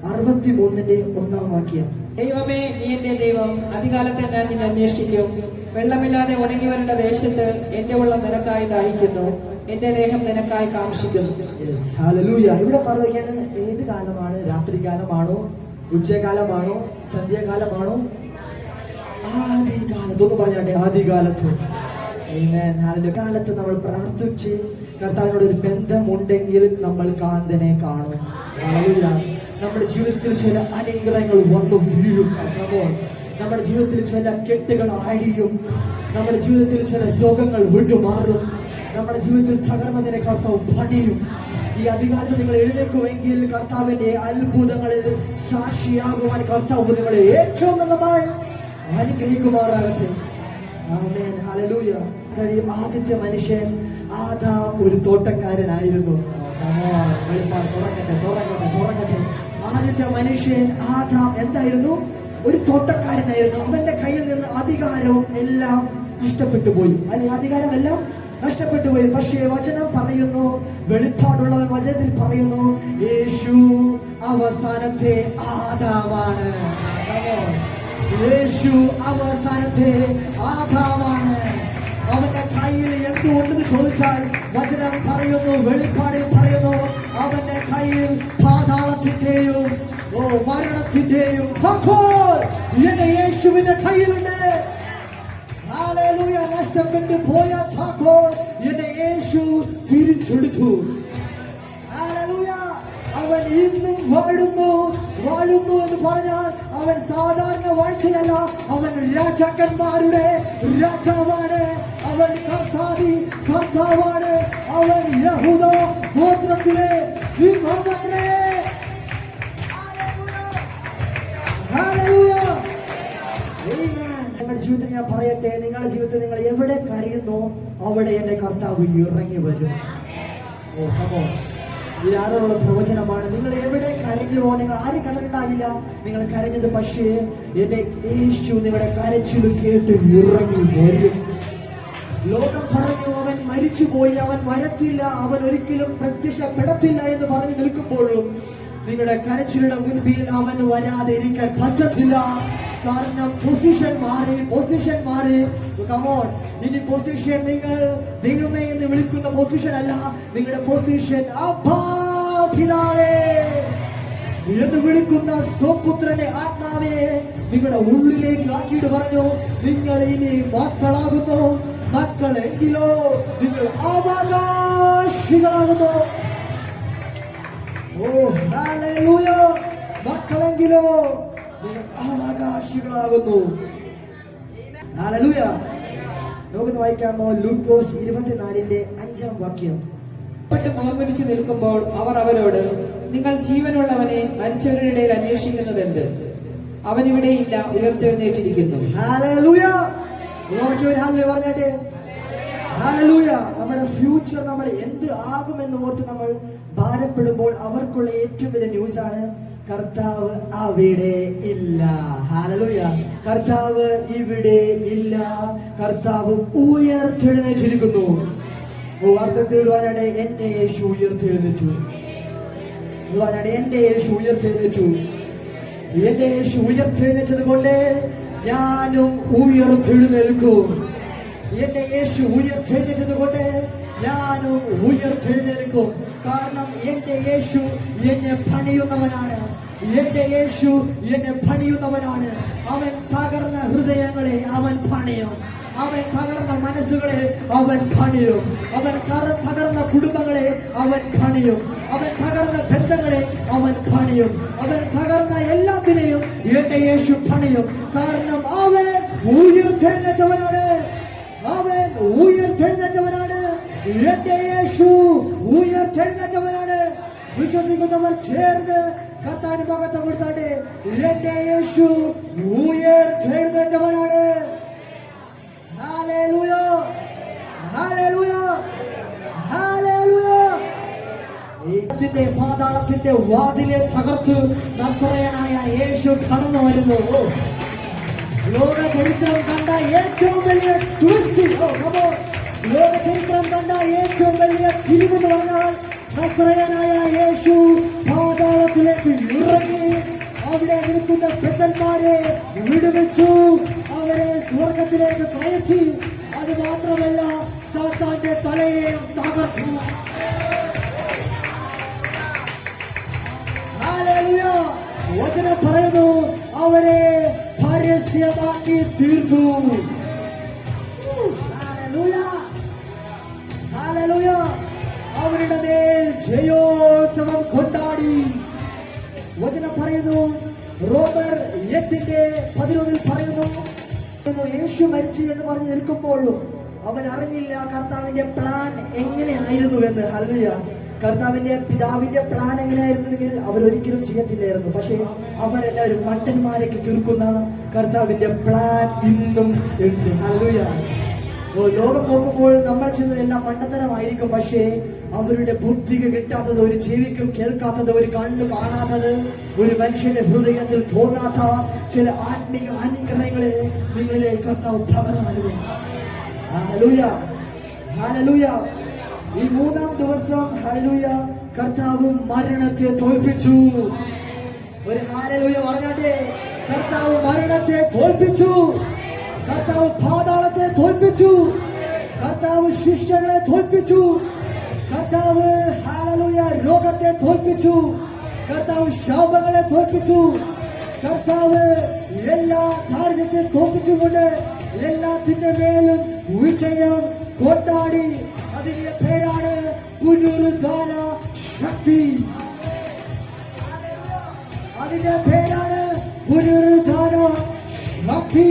63:1 വാക്യം. ദൈവമേ, നീ എന്റെ ദൈവം, അധികാലത്തെ ഞാൻ നിന്നെ അന്വേഷിക്കും. വെള്ളമില്ലാതെ ഉണങ്ങി വരേണ്ട ദേശത്ത് എന്റെ ഉള്ളം നിനക്കായി ദാഹിക്കുന്നു, എന്റെ ദേഹം നിനക്കായി കാംക്ഷിക്കുന്നു. ഇവിടെ പറയുകയാണ്, ഏത് കാലമാണ്? രാത്രികാലമാണോ, ഉച്ചകാലമാണോ, സന്ധ്യാകാലമാണോ? ആദികാലത്ത്. ഒന്ന് പറഞ്ഞാട്ടെ, ആദികാലത്ത്. കാലത്ത് നമ്മൾ പ്രാർത്ഥിച്ച് കർത്താവിനോട് ഒരു ബന്ധമുണ്ടെങ്കിൽ നമ്മൾ കാന്തനെ കാണും. നമ്മുടെ ജീവിതത്തിൽ ചില അനുഗ്രഹങ്ങൾ വന്നു വീഴും. നമ്മുടെ ജീവിതത്തിൽ ചില കെട്ടുകൾ അഴിയും. നമ്മുടെ ജീവിതത്തിൽ ചില രോഗങ്ങൾ വിട്ടുമാറും. നമ്മുടെ ജീവിതത്തിൽ തകർന്നതിനെ കർത്താവ് പണിയും. ഈ അധികാരത്തിൽ നിങ്ങൾ എഴുന്നേക്കുമെങ്കിൽ കർത്താവിന്റെ അത്ഭുതങ്ങളിൽ സാക്ഷിയാകുവാൻ കർത്താവ് നിങ്ങളെ ഏറ്റവും നല്ലമായി അനുഗ്രഹിക്കുമാറാകട്ടെ. ആമേൻ. ഹല്ലേലൂയ. ആദ്യത്തെ മനുഷ്യൻ ആദാം ഒരു തോട്ടക്കാരനായിരുന്നു. തുറക്കട്ടെ. ആദ്യത്തെ മനുഷ്യൻ ആദാം എന്തായിരുന്നു? ഒരു തോട്ടക്കാരനായിരുന്നു. അവന്റെ കയ്യിൽ നിന്ന് അധികാരവും എല്ലാം നഷ്ടപ്പെട്ടു പോയി. അല്ലെങ്കിൽ അധികാരമെല്ലാം നഷ്ടപ്പെട്ടു പോയി. പക്ഷേ വചനം പറയുന്നു, വെളിപ്പാടുള്ളവൻ വചനത്തിൽ പറയുന്നു, യേശു അവസാനത്തെ ആദാമാണ്. യേശു അവസാനത്തെ ആദാമാണ്. അവന്റെ കയ്യിൽ എന്തുകൊണ്ടെന്ന് ചോദിച്ചാൽ വചനം പറയുന്നു, വെളിപ്പാടിൽ പറയുന്നു, അവന്റെ കയ്യിൽ പാതാളത്തിന്റെയും മരണത്തിന്റെയും എന്റെ യേശുവിന്റെ കയ്യിലുണ്ട്. ഹല്ലേലൂയ. നഷ്ടപ്പെട്ടു പോയ താക്കോൽ എന്റെ യേശു തിരിച്ചെടുത്തു. ഹല്ലേലൂയ. അവൻ ഇന്നും വാഴുന്നു എന്ന് പറഞ്ഞാൽ അവൻ സാധാരണ വാഴ്ചയല്ല. അവൻ രാജാക്കന്മാരുടെ രാജാവാണ്. അവൻ കർത്താവാണ്. അവൻ യഹൂദ ഗോത്രത്തിലെ സിംഹമത്രേ. ഹല്ലേലൂയ. നിങ്ങളുടെ ജീവിതത്തിൽ ഞാൻ പറയട്ടെ, നിങ്ങളുടെ ജീവിതത്തിൽ നിങ്ങൾ എവിടെ കരയുന്നോ അവിടെ എന്റെ കർത്താവ് ഇറങ്ങി വരും. ഇത് ആരോടുള്ള പ്രവചനമാണ്. നിങ്ങൾ എവിടെ കരഞ്ഞുവോ, നിങ്ങൾ ആരും കണ്ടിട്ടുണ്ടാകില്ല നിങ്ങൾ കരഞ്ഞത്, പക്ഷേ എന്റെ യേശു നിങ്ങളുടെ കരച്ചിലും കേട്ട് ഇറങ്ങി വരും. ലോകം പറഞ്ഞു അവൻ മരിച്ചുപോയി, അവൻ വരത്തില്ല, അവൻ ഒരിക്കലും പ്രത്യക്ഷപ്പെടത്തില്ല എന്ന് പറഞ്ഞു നിൽക്കുമ്പോഴും നിങ്ങളുടെ കരച്ചിലുടെ മുൻപിൽ അവൻ വരാതെ ഇരിക്കാൻ പറ്റത്തില്ല. കാരണം പൊസിഷൻ മാറി. കമോൺ. ഇനി പൊസിഷൻ നിങ്ങൾ ദൈവമേ എന്ന് വിളിക്കുന്ന പൊസിഷൻ അല്ല. നിങ്ങളുടെ പൊസിഷൻ അബ്ബാ പിതാവേ എന്ന് വിളിക്കുന്ന സ്വപുത്രന്റെ ആത്മാവെ നിങ്ങളുടെ ഉള്ളിലേക്ക് ആക്കിയിട്ട് പറഞ്ഞു, നിങ്ങൾ ഇനി മക്കളാകുന്നു. മക്കളെങ്കിലോ നിങ്ങൾ അവകാശികളാകുന്നു. ഓ ഹല്ലേലൂയ. മക്കളെങ്കിലോ നിങ്ങൾ അവകാശികളാകുന്നു. ഹല്ലേലൂയ. നമുക്കൊന്ന് വായിക്കാമോ? ലൂക്കോസ് 24:5 വാക്യം. മുഖംകുനിച്ച് നിൽക്കുമ്പോൾ അവർ അവരോട്, നിങ്ങൾ ജീവനുള്ളവനെ മരിച്ചവരുടെ ഇടയിൽ അന്വേഷിക്കുന്നത് എന്ത്? അവൻ ഇവിടെ ഇല്ല, ഉയർത്തെഴുന്നേറ്റിരിക്കുന്നു. ഹല്ലേലൂയ. പറഞ്ഞാട്ടെ ഹല്ലേലൂയ. നമ്മുടെ ഫ്യൂച്ചർ നമ്മൾ എന്ത് ആകുമെന്ന് ഓർത്ത് നമ്മൾ ഭാരപ്പെടുമ്പോൾ അവർക്കുള്ള ഏറ്റവും വലിയ ന്യൂസാണ്, കർത്താവ് അവിടെ ഇല്ല. ഹല്ലേലൂയ. കർത്താവ് ഇവിടെ ഇല്ല. കർത്താവ് ഉയർത്തെഴുന്നേറ്റിരിക്കുന്നു. വാർത്തയോട് പറഞ്ഞാട്ടെ, എന്റെ യേശു ഉയർത്തെഴുന്നേറ്റു. പറഞ്ഞാട്ടെ, എന്റെ യേശു ഉയർത്തെഴുന്നേറ്റു. എന്റെ യേശു ഉയർത്തെഴുന്നേറ്റത് കൊണ്ട് ഞാനും ഉയർത്തെഴുന്നേൽക്കും. എന്റെ യേശു ഉയർത്തെഴുന്നേറ്റത് കൊണ്ട് ഞാനും ഉയർത്തെഴുന്നേൽക്കും. കാരണം എന്റെ യേശു എന്നെ പണിയുന്നവനാണ്. എന്റെ യേശു എന്നെ പണിയുന്നവനാണ്. അവൻ തകർന്ന ഹൃദയങ്ങളെ അവൻ പണിയും. അവൻ തകർന്ന മനസ്സുകളെ അവൻ പണിയും. അവൻ തകർന്ന കുടുംബങ്ങളെ അവൻ പണിയും. അവൻ തകർന്ന ബന്ധങ്ങളെ അവൻ പണിയും. അവൻ തകർന്ന എല്ലാത്തിനെയും എന്റെ യേശു പണിയും. കാരണം അവൻ ഉയർത്തെഴുന്നേറ്റവനാണ്. അവൻ ഉയർത്തെഴുന്നേറ്റവനാണ്. എന്റെ യേശു ഉയർത്തെഴുന്നേറ്റവനാണ്. വിശ്വസിക്കുന്നവർ ചേർന്ന് കർത്താവിന്റെ മഹത്വം കൊടുത്താട്ടെ. എന്റെ യേശു ഉയർത്തെഴുന്നേറ്റവനാണ്. Hallelujah, hallelujah, hallelujah. പാതാളത്തിന്റെ വാതിലെ തകർത്ത് നസറയനായ യേശു കടന്നു വരുന്നു. ലോക ചരിത്രം കണ്ട ഏറ്റവും വലിയ ട്വിസ്റ്റ്, ലോക ചരിത്രം കണ്ട ഏറ്റവും വലിയ തിരിവെന്ന് പറഞ്ഞാൽ നസറയനായ യേശു പാതാളത്തിലേക്ക് ഇറങ്ങി അവിടെ നിൽക്കുന്ന പെട്ടന്മാരെ വിടുവിച്ചു. അവരെ സ്വർഗത്തിലേക്ക് കയറ്റി. അത് മാത്രമല്ല, സാത്താന്റെ തലയെ തകർത്തു. ഹല്ലേലൂയ. വചനം പറയുന്നു, അവരെ പരസ്യമാക്കി തീർത്തു. Hallelujah, hallelujah. അവരുടെ മേൽ ജയോത്സവം കൊണ്ടാടി. വചനം പറയുന്നു, റോമർ 8:11 പറയുന്നു, യേശു മരിച്ചു എന്ന് പറഞ്ഞ് നിൽക്കുമ്പോഴും അവൻ അറിഞ്ഞില്ല കർത്താവിന്റെ പ്ലാൻ എങ്ങനെയായിരുന്നുവെന്ന്. ഹല്ലേലൂയ. കർത്താവിന്റെ പിതാവിന്റെ പ്ലാൻ എങ്ങനെയായിരുന്നെങ്കിൽ അവരൊരിക്കലും ചെയ്യത്തില്ലായിരുന്നു. പക്ഷേ അവരെല്ലാവരും മണ്ടന്മാരേക്ക് തീർക്കുന്ന കർത്താവിന്റെ പ്ലാൻ ഇന്നും ഉണ്ട്. ഹല്ലേലൂയ. ലോകം നോക്കുമ്പോൾ നമ്മൾ ചെയ്യുന്നതെല്ലാം മണ്ടത്തരമായിരിക്കും. പക്ഷേ അവരുടെ ബുദ്ധിക്ക് കിട്ടാത്തത്, ഒരു ചെവിക്കും കേൾക്കാത്തത്, ഒരു കണ്ണ് കാണാത്തത്, ഒരു മനുഷ്യന്റെ ഹൃദയത്തിൽ തോന്നാത്ത ചില ആത്മീക അനുഗ്രഹങ്ങളെ നിങ്ങളിലേക്ക് കർത്താവ് പകർന്നു നൽകും. Hallelujah, hallelujah. ഈ 3-ാം ദിവസം ഹല്ലേലൂയ കർത്താവ് മരണത്തെ തോൽപ്പിച്ചു. ഒരു ഹല്ലേലൂയ പറഞ്ഞാട്ടെ. കർത്താവ് മരണത്തെ തോൽപ്പിച്ചു. കർത്താവ് പാതാളത്തെ തോൽപ്പിച്ചു. കർത്താവ് ശിക്ഷകളെ തോൽപ്പിച്ചു. കർത്താവ് ഹല്ലേലൂയ രോഗത്തെ തോൽപ്പിച്ചു. കർത്താവ് ശാപങ്ങളെ തോൽപ്പിച്ചു. കർത്താവ് എല്ലാ കാര്യത്തെ തോൽപ്പിച്ചുകൊണ്ട് എല്ലാത്തിന്റെ മേലും വിജയം കൊണ്ടാടി. അതിന്റെ പേരാണ് പുനരുദ്ധാന ശക്തി. അതിന്റെ പേരാണ് പുനരുദ്ധാന ശക്തി.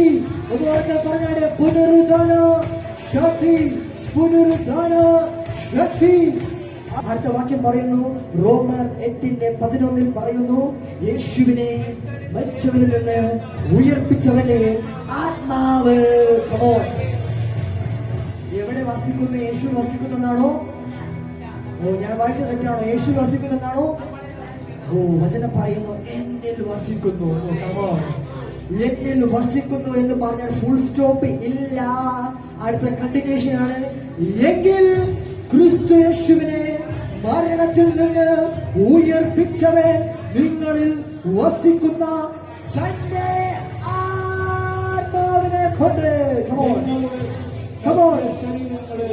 അതുപോലെ പറഞ്ഞാണ് പുനരുദ്ധാന ശക്തി, പുനരുദ്ധാന ശക്തി. അടുത്ത വാക്യം പറയുന്നു, റോമർ 8:11 പറയുന്നു, യേശുവിനെ മരിച്ചവരിൽ നിന്ന് ഉയർപ്പിച്ചവന്റെ ആത്മാവ് എവിടെ വസിക്കുന്നു? യേശു വസിക്കുന്നെന്നാണോ? ഞാൻ വായിച്ചത് തെറ്റാണോ? യേശു വസിക്കുന്നെന്നാണോ? വചനം പറയുന്നു എന്നിൽ വസിക്കുന്നു. എന്നിൽ വസിക്കുന്നു എന്ന് പറഞ്ഞാൽ ഫുൾ സ്റ്റോപ്പ് ഇല്ല. അടുത്ത കണ്ടിന്യൂഷൻ ആണ്, എങ്കിൽ ക്രിസ്തു യേശുവിനെ മരണത്തിൽ നിന്ന് ഉയർപ്പിച്ചവൻ നിങ്ങളിൽ വസിക്കുന്ന തന്റെ ആത്മാവിനെ കൊണ്ട്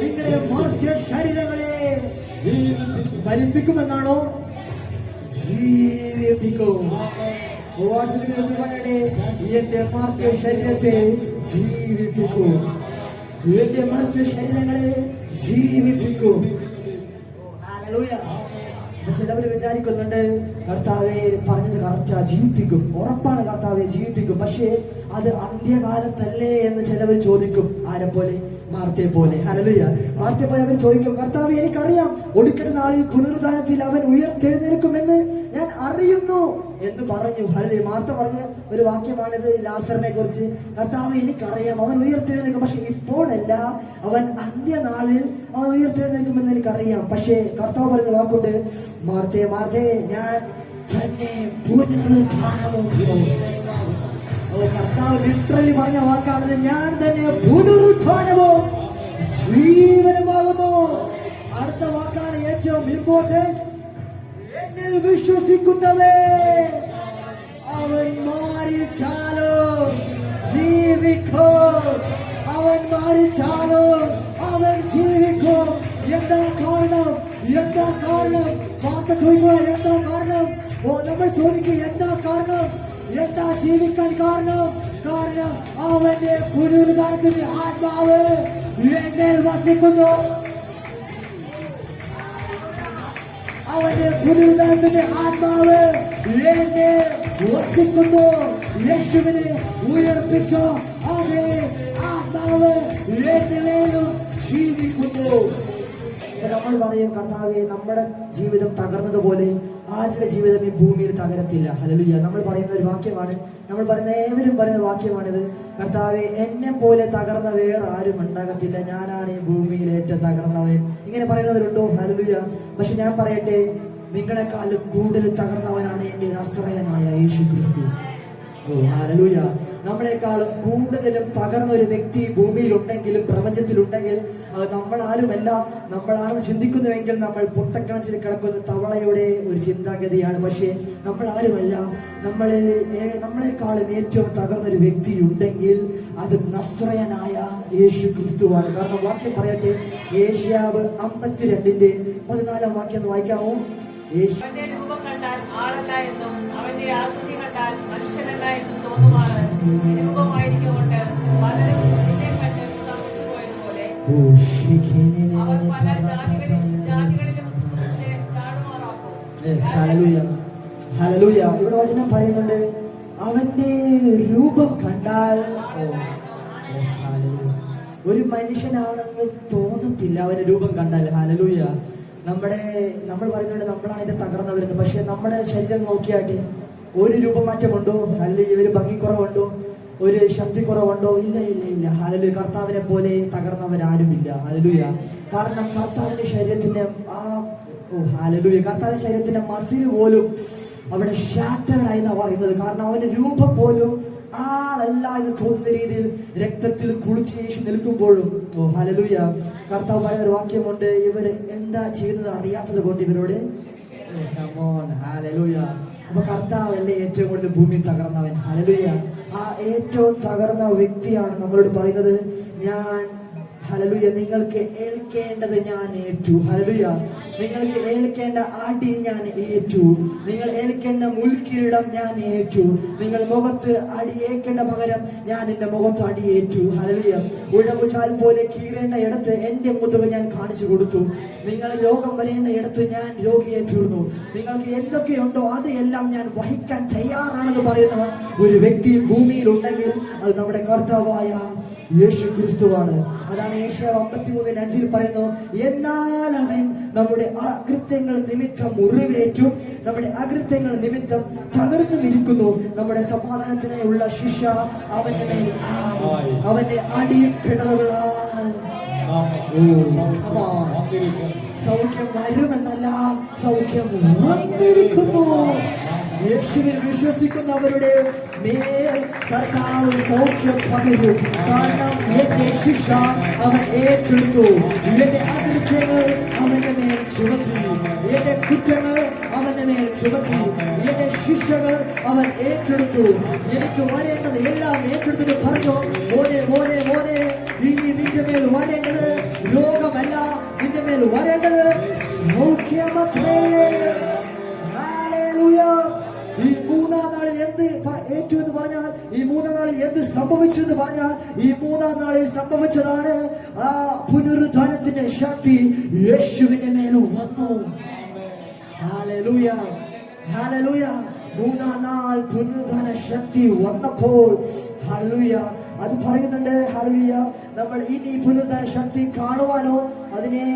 നിങ്ങളെ മർത്യ ശരീരങ്ങളെ മരിപ്പിക്കുമെന്നാണോ? ജീവിപ്പിക്കും. എന്റെ മർത്യ ശരീരത്തെ ജീവിപ്പിക്കും. എന്റെ മർത്യ ശരീരങ്ങളെ ജീവിപ്പിക്കും. ഹല്ലേലൂയ. ചിലവർ വിചാരിക്കുന്നുണ്ട് കർത്താവെ പറഞ്ഞത് കറക്റ്റാ, ജീവിപ്പിക്കും, ഉറപ്പാണ് കർത്താവെ ജീവിപ്പിക്കും. പക്ഷേ അത് അന്ത്യകാലത്തല്ലേ എന്ന് ചിലവർ ചോദിക്കും. ആരെ പോലെ? മാർത്തയെ പോലെ. ഹല്ലേലൂയ. മാർത്തയെ പോലെ അവർ ചോദിക്കും, കർത്താവെ എനിക്കറിയാം ഒടുക്കത്തെ നാളിൽ പുനരുദ്ധാനത്തിൽ അവൻ ഉയർത്തെഴുന്നേൽക്കുമെന്ന് ഞാൻ അറിയുന്നു എന്ന് പറഞ്ഞു. ഹല്ലേലൂയ. മാർത്ത പറഞ്ഞ ഒരു വാക്യമാണിത് ലാസറിനെ കുറിച്ച്. കർത്താവെ എനിക്കറിയാം അവൻ ഉയർത്തെഴുന്നേൽക്കും, പക്ഷെ ഇപ്പോഴല്ല, അവൻ അന്ത്യനാളിൽ അവൻ ഉയർത്തെഴുന്നേൽക്കുമെന്ന് എനിക്കറിയാം. പക്ഷേ കർത്താവ് പറഞ്ഞ വാക്കുണ്ട്, മാർത്തേ മാർത്തേ ഞാൻ തന്നെ പുനരുദ്ധാനവും. കർത്താവ് ലിറ്ററലി പറഞ്ഞ വാക്കാണത്, ഞാൻ തന്നെ പുനരുദ്ധാനവും ജീവനുമാകുന്നു. അടുത്ത വാക്കാണ് ഏറ്റവും ഇമ്പോർട്ടന്റ്, എന്നിൽ വിശ്വസിക്കുന്നവേ അവൻ മരിച്ചാലും ജീവിക്കും. അവൻ മരിച്ചാലും അവൻ ജീവിക്കും. എന്താ കാരണം? എന്താ കാരണം? വാർത്ത ചോദിക്കുക, എന്താ കാരണം? നമ്മൾ ചോദിക്കുക, എന്താ കാരണം? എന്താ ജീവിക്കാൻ കാരണം? കാരണം അവന്റെ പുനരുദ്ധാനത്തിന്റെ ആത്മാവ് എന്നിൽ വസിക്കുന്നു. അവന്റെ പുനരുദ്ധാനത്തിന്റെ ആത്മാവ് എന്നെ വസിക്കുന്നു. യേശുവിനെ ഉയർപ്പിച്ച അതേ ആത്മാവ് എന്നിലും ജീവിക്കുന്നു. നമ്മൾ പറയും, കർത്താവേ, നമ്മുടെ ജീവിതം തകർന്നതുപോലെ ആരുടെ ജീവിതം ഈ ഭൂമിയിൽ തകരത്തില്ല. ഹല്ലേലൂയ. നമ്മൾ പറയുന്ന ഒരു വാക്യമാണ്, നമ്മൾ പറയുന്ന ഏവരും പറയുന്ന വാക്യമാണിത്. കർത്താവേ, എന്നെ പോലെ തകർന്ന വേറെ ആരും ഉണ്ടാകത്തില്ല, ഞാനാണ് ഈ ഭൂമിയിൽ ഏറ്റവും തകർന്നവൻ. ഇങ്ങനെ പറയുന്നവരുണ്ടോ? ഹല്ലേലൂയ. പക്ഷെ ഞാൻ പറയട്ടെ, നിങ്ങളെക്കാളും കൂടുതൽ തകർന്നവനാണ് എന്റെ നസ്രയനായ യേശു ക്രിസ്തു. ഹല്ലേലൂയ. നമ്മളെക്കാളും കൂടുതലും തകർന്ന ഒരു വ്യക്തി ഭൂമിയിലുണ്ടെങ്കിലും പ്രപഞ്ചത്തിലുണ്ടെങ്കിൽ അത് നമ്മളാരുമല്ല. നമ്മളാണെന്ന് ചിന്തിക്കുന്നുവെങ്കിൽ നമ്മൾ പൊട്ടക്കിണച്ചിൽ കിടക്കുന്ന തവളയുടെ ഒരു ചിന്താഗതിയാണ്. പക്ഷേ നമ്മൾ ആരുമല്ല. നമ്മളെക്കാളും ഏറ്റവും തകർന്ന ഒരു വ്യക്തി ഉണ്ടെങ്കിൽ അത് നസ്രയനായ യേശു ക്രിസ്തുവാണ്. കാരണം വാക്യം പറയട്ടെ, ഏഷ്യാവ് 52:14 വാക്യം ഒന്ന് വായിക്കാമോ? അവന്റെ രൂപം കണ്ടാൽ ആളല്ല എന്നും അവന്റെ ആകൃതി കണ്ടാൽ മനുഷ്യനല്ല എന്നും തോന്നുമാണ്. രൂപമായിരിക്കൊണ്ട് പലരും നിന്നെ കണ്ട് തമസിച്ചു പോയതുപോലെ അവർ പല ജാതികളിലും ചാടുമാറാക്കും. ഹല്ലേലൂയ. ഇവിടെ വചനം പറയുന്നുണ്ട്, അവന്റെ രൂപം കണ്ടാൽ ഒരു മനുഷ്യനാണെന്ന് തോന്നത്തില്ല അവന്റെ രൂപം കണ്ടാൽ. ഹല്ലേലൂയ. നമ്മൾ പറയുന്നുണ്ട് നമ്മളാണ് ഇതിന്റെ തകർന്നവരെന്ന്. പക്ഷെ നമ്മുടെ ശരീരം നോക്കിയാട്ടെ, ഒരു രൂപമാറ്റമുണ്ടോ? അല്ലെങ്കിൽ ഒരു ഭംഗിക്കുറവുണ്ടോ? ഒരു ശക്തി കുറവുണ്ടോ? ഇല്ല ഇല്ല ഇല്ല. ഹല്ലേലൂയ. കർത്താവിനെ പോലെ തകർന്നവരാരുമില്ല. ഹല്ലേലൂയ. കാരണം കർത്താവിന്റെ ശരീരത്തിന്റെ ഹല്ലേലൂയ, കർത്താവിന്റെ ശരീരത്തിന്റെ മസിൽ പോലും അവിടെ ഷാറ്റേഡ് ആയി എന്നാ പറയുന്നത്. കാരണം അവന്റെ രൂപം പോലും ആളല്ല എന്ന് തോന്നുന്ന രീതിയിൽ രക്തത്തിൽ കുളിച്ച് യേശു നിൽക്കുമ്പോഴും ഹല്ലേലൂയ, കർത്താവ് പറയുന്ന ഒരു വാക്യമുണ്ട്, ഇവര് എന്താ ചെയ്യുന്നത് അറിയാത്തത് കൊണ്ട് ഇവരോട് ഹല്ലേലൂയ. അപ്പൊ കർത്താവ് അല്ലേ ഏറ്റവും കൂടുതൽ ഭൂമി തകർന്നവൻ. ഹല്ലേലൂയ. ആ ഏറ്റവും തകർന്ന വ്യക്തിയാണ് നമ്മളോട് പറയുന്നത്, ഞാൻ ഹല്ലേലൂയ, നിങ്ങൾക്ക് ഏൽക്കേണ്ടത് ഞാൻ ഏറ്റു. ഹല്ലേലൂയ. നിങ്ങൾക്ക് ഏൽക്കേണ്ട അടി ഞാൻ ഏറ്റു. നിങ്ങൾ ഏൽക്കേണ്ട മുൾക്കിരീടം ഞാൻ ഏറ്റു. നിങ്ങൾ മുഖത്ത് അടിയേക്കേണ്ട പകരം ഞാൻ എന്റെ മുഖത്ത് അടിയേറ്റു. ഹല്ലേലൂയ. ഉഴവുചാൽ പോലെ കീറേണ്ട ഇടത്ത് എന്റെ മുതുക് ഞാൻ കാണിച്ചു കൊടുത്തു. നിങ്ങൾ രോഗം വരേണ്ട ഇടത്ത് ഞാൻ രോഗിയെ തീർന്നു. നിങ്ങൾക്ക് എന്തൊക്കെയുണ്ടോ അത് എല്ലാം ഞാൻ വഹിക്കാൻ തയ്യാറാണെന്ന് പറയുന്ന ഒരു വ്യക്തി ഭൂമിയിൽ ഉണ്ടെങ്കിൽ അത് നമ്മുടെ കർത്താവായ യേശു ക്രിസ്തുവാണ്. അതാണ് ഏഷ്യാവ് 53:5 പറയുന്നു, എന്നാൽ അവൻ നമ്മുടെ അകൃത്യങ്ങൾ നിമിത്തം മുറിവേറ്റും നമ്മുടെ അകൃത്യങ്ങൾ നിമിത്തം തകർന്നു ഇരിക്കുന്നു. നമ്മുടെ സമാധാനത്തിനായുള്ള ശിക്ഷ അവന്റെ മേൽ അവന്റെ അടിപ്പിണറുകളാൽ സൗഖ്യം വരുമെന്നല്ല, സൗഖ്യം വന്നിരിക്കുന്നു. യേശുവിൽ വിശ്വസിക്കുന്നവരുടെ മേൽ കർത്താവ് സൗഖ്യം പകരും. കാരണം എന്റെ ശിക്ഷ അവൻ ഏറ്റെടുത്തു, എന്റെ അകൃത്യങ്ങൾ അവന്റെ മേൽ ചുമത്തി, എന്റെ കുറ്റങ്ങൾ അവന്റെ മേൽ ചുമത്തി, എന്റെ ശിക്ഷകൾ അവൻ ഏറ്റെടുത്തു. എനിക്ക് വരേണ്ടത് എല്ലാം ഏറ്റെടുത്തിട്ട് പറഞ്ഞു, മോനെ മോനെ മോനെ, ഇനി നിന്റെ മേൽ വരേണ്ടത് രോഗമല്ല, നിന്റെ മേൽ വരേണ്ടത് സൗഖ്യമത്രേ. ഹല്ലേലൂയ. ഈ 3-ാം നാളിൽ എന്ത് ഏറ്റു എന്ന് പറഞ്ഞാൽ, ഈ 3-ാം നാളിൽ എന്ത് സംഭവിച്ചു എന്ന് പറഞ്ഞാൽ, ഈ 3-ാം നാളിൽ സംഭവിച്ചതാണ് ആ പുനരുദ്ധാനത്തിന്റെ ശക്തി യേശുവിന്റെ മേൽ വന്നു. Hallelujah, hallelujah. 3-ാം നാൾ പുനരുദ്ധാന ശക്തി വന്നപ്പോൾ ഹല്ലേലൂയ അത് പറയുന്നുണ്ട്. ഹല്ലേലൂയ. നമ്മൾ ഇനി പുനരുദ്ധാന ശക്തി കാണുവാനോ അതിനെ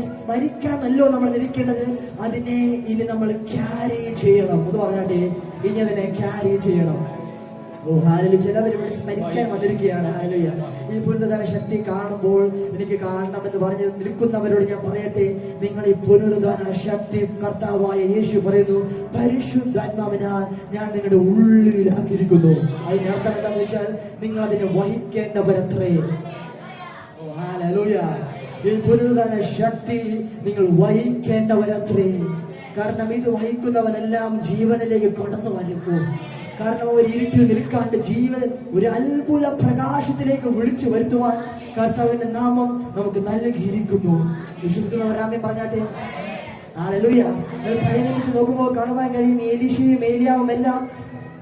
സ്മരിക്കാനല്ലോ നമ്മൾ നിൽക്കേണ്ടത്, അതിനെ ഇനി നമ്മൾ ക്യാരി ചെയ്യണം എന്ന് പറഞ്ഞാട്ടെ. ഇനി അതിനെ ക്യാരി ചെയ്യണം. ഹല്ലേലൂയ. ചിലവർ ഇവിടെ സ്മരിക്കാൻ വന്നിരിക്കുകയാണ്. ഹല്ലേലൂയ. ഈ പുനരുദ്ധാന ശക്തി കാണുമ്പോൾ എനിക്ക് കാണണം എന്ന് പറഞ്ഞ് നിൽക്കുന്നവരോട് ഞാൻ പറയട്ടെ, നിങ്ങൾ ഈ പുനരുദ്ധാന ശക്തി കർത്താവായ യേശു പറയുന്നു, പരിശുദ്ധാത്മാവിനാൽ ഞാൻ നിങ്ങളുടെ ഉള്ളിൽ ആക്കിയിരിക്കുന്നു. അതിന്റെ അർത്ഥം എന്താണെന്ന് വെച്ചാൽ, നിങ്ങൾ അതിനെ വഹിക്കേണ്ടവരത്രേ. ഹല്ലേലൂയ. ഈ പുനരുദ്ധാന ശക്തി നിങ്ങൾ വഹിക്കേണ്ടവരത്രേ. കാരണം ഇത് വഹിക്കുന്നവനെല്ലാം ജീവനിലേക്ക് കടന്നു വരുമ്പോൾ, കാരണം അവർ ഇരുട്ടിൽ നിൽക്കാണ്ട് ജീവൻ ഒരു അത്ഭുത പ്രകാശത്തിലേക്ക് വിളിച്ചു വരുത്തുവാൻ കർത്താവിന്റെ നാമം നമുക്ക് നൽകിയിരിക്കുന്നു. വിശ്വസിക്കുന്നവർ ആമേൻ പറഞ്ഞാട്ടെ. ഹല്ലേലൂയ. പഴയ നിയമത്തിൽ നോക്കുമ്പോൾ കാണുവാൻ കഴിയും എലീശയും ഏലിയാവും എല്ലാം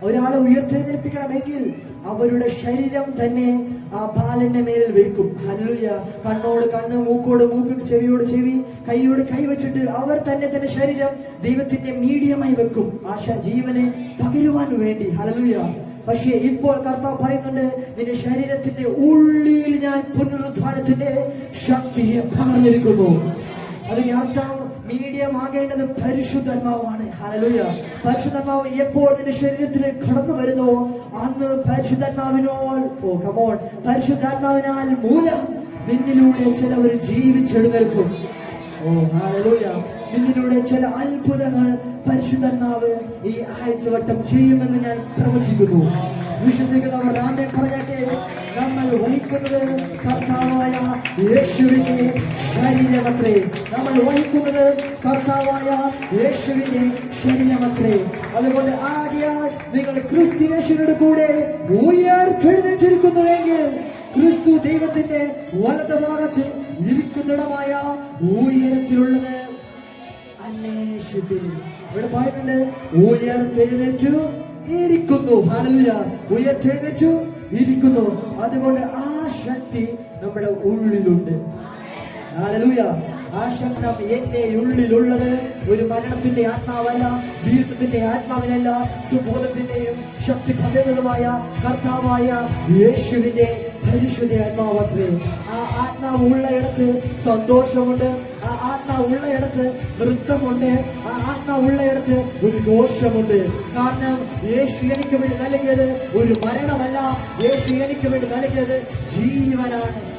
ഒരാളെ ഉയർത്തെഴുന്നേൽപ്പിക്കണമെങ്കിൽ അവരുടെ ശരീരം തന്നെ ആ ബാലന്റെ മേലിൽ വെക്കും. ഹല്ലേലൂയ. കണ്ണോട് കണ്ണ്, മൂക്കോട് മൂക്ക്, ചെവിയോട് ചെവി, കൈയോട് കൈ വെച്ചിട്ട് അവർ തന്നെ ശരീരം ദൈവത്തിന്റെ മീഡിയമായി വെക്കും, ആ ജീവനെ പകരുവാൻ വേണ്ടി. ഹല്ലേലൂയ. പക്ഷേ ഇപ്പോൾ കർത്താവ് പറയുന്നുണ്ട്, നിന്റെ ശരീരത്തിന്റെ ഉള്ളിൽ ഞാൻ പുനരുദ്ധാനത്തിന്റെ ശക്തിയെ പകർന്നിരിക്കുന്നു. അതിന്റെ അർത്ഥം മീഡിയം ആകേണ്ടത് പരിശുദ്ധാത്മാവാണ്. ഹല്ലേലൂയ. പരിശുദ്ധാത്മാവ് എപ്പോൾ നിന്റെ ശരീരത്തിലേക്ക് കടന്നു വരുന്നുവോ അന്ന് പരിശുദ്ധാത്മാവിനാൽ മൂലം നിന്നിലൂടെ ചിലവർ ജീവിച്ചെഴുന്നേൽക്കും. ഓ ഹല്ലേലൂയ. നിന്നിലൂടെ ചില അത്ഭുതങ്ങൾ പരിശുദ്ധാത്മാവ് ഈ ആഴ്ചവട്ടം ചെയ്യുമെന്ന് ഞാൻ പ്രവചിക്കുന്നു. വിശ്വസിക്കുന്നവർ ആമേൻ പറഞ്ഞാട്ടെ. നമ്മൾ വഹിക്കുന്നത് കർത്താവായ യേശുവിന്റെ ശരീരമത്രേ. നമ്മൾ വഹിക്കുന്നത് കർത്താവായ യേശുവിന്റെ ശരീരമത്രേ. അതുകൊണ്ട് ആദ്യം നിങ്ങൾ ക്രിസ്തു യേശുവിനോട് കൂടെ ഉയർത്തെഴുന്നേറ്റിരിക്കുന്നുവെങ്കിൽ ക്രിസ്തു ദൈവത്തിന്റെ വലതുഭാഗത്ത് ഇരിക്കുന്നിടമായ ഉയരത്തിലുള്ളത് അന്വേഷിപ്പിൻ. ഇവിടെ പറയുന്നുണ്ട് ഉയർത്തെഴുന്നേറ്റു ഇരിക്കുന്നു. ഹല്ലേലൂയ. ഉയർത്തെഴുന്നേറ്റു ഇരിക്കുന്നു. അതുകൊണ്ട് ആ ശക്തി നമ്മുടെ ഉള്ളിലുണ്ട്. ഹല്ലേലൂയ. ആ ശക്തി എന്റെ ഉള്ളിലുള്ളത് ഒരു മരണത്തിന്റെ ആത്മാവല്ല, വീരത്തിന്റെ ആത്മാവിനല്ല, സുബോധത്തിന്റെയും ശക്തി പകരുന്നതുമായ കർത്താവായ യേശുവിന്റെ പരിശുദ്ധ ആത്മാവത്രേ. ആ ആത്മാവ് ഉള്ളയിടത്ത് സന്തോഷമുണ്ട്, ആ ആത്മാവ് ഉള്ളയിടത്ത് നൃത്തമുണ്ട്, ആ ആത്മാവ് ഉള്ളയിടത്ത് ഒരു ഘോഷമുണ്ട്. കാരണം യേശു എനിക്ക് വേണ്ടി നൽകിയത് ഒരു മരണമല്ല, യേശു എനിക്ക് വേണ്ടി നൽകിയത് ജീവനാണ്.